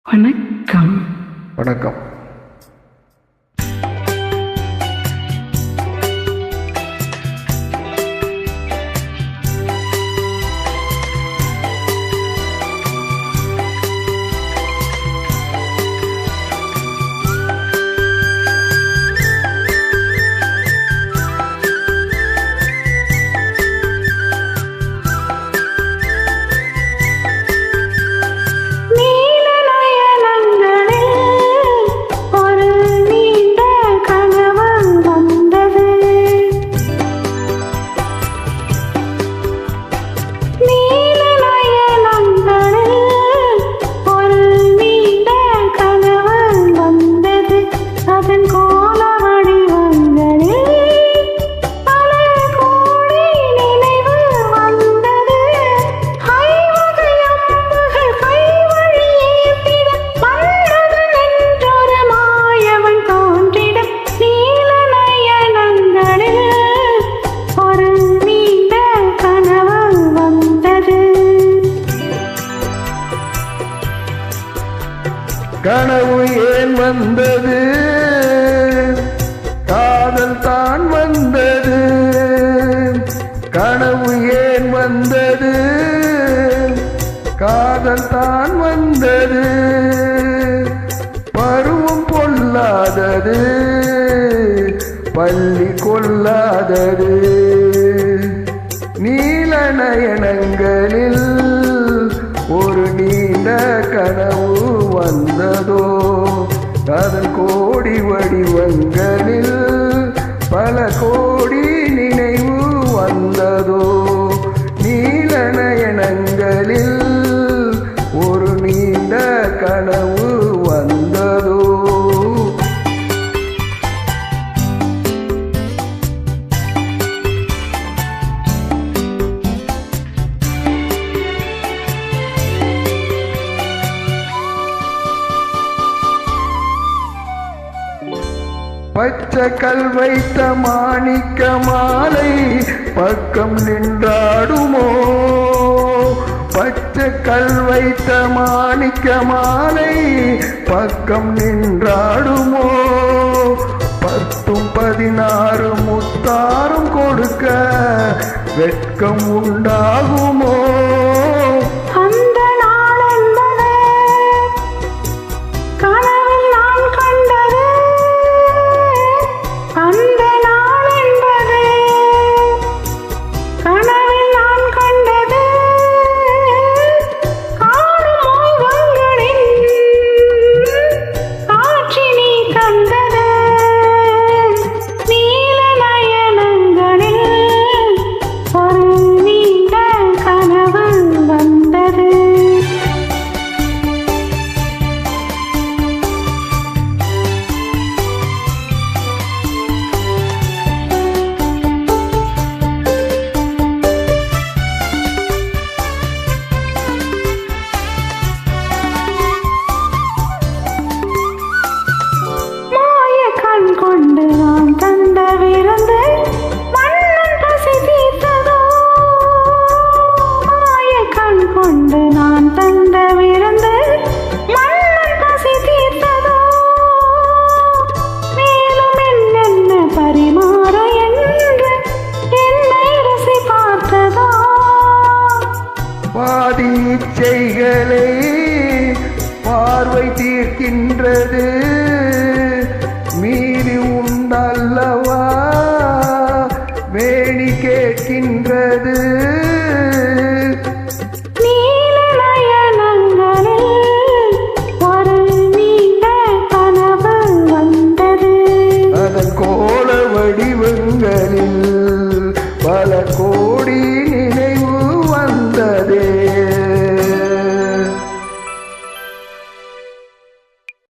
வணக்கம். வணக்கம். கனவு ஏன் வந்தது? காதல் தான் வந்தது. கனவு ஏன் வந்தது? காதல் தான் வந்தது. பருவம் பொல்லாதது, பள்ளி கொள்ளாதது. நீல நயனங்களில் ஒரு நீண்ட கனவு வந்ததோ, அதன் கோடி வடிவங்களில் பல கோடி நினைவு வந்ததோ. நீல நயனங்களில் ஒரு நீண்ட கனவு வந்ததோ. பச்சை கல் வைத்த மாணிக்க மாலை பக்கம் நின்றாடுமோ? பச்சை கல் வைத்த மாணிக்க மாலை பக்கம் நின்றாடுமோ? 10 16 முத்தாரும் கொடுக்க வெட்கம் உண்டாகுமோ? பாதி இச்சைகளை பார்வை தீர்க்கின்றது, மீறி உண்டல்லவா வேணி கேட்கின்றது. அதன் கோல வடிவங்களில் பல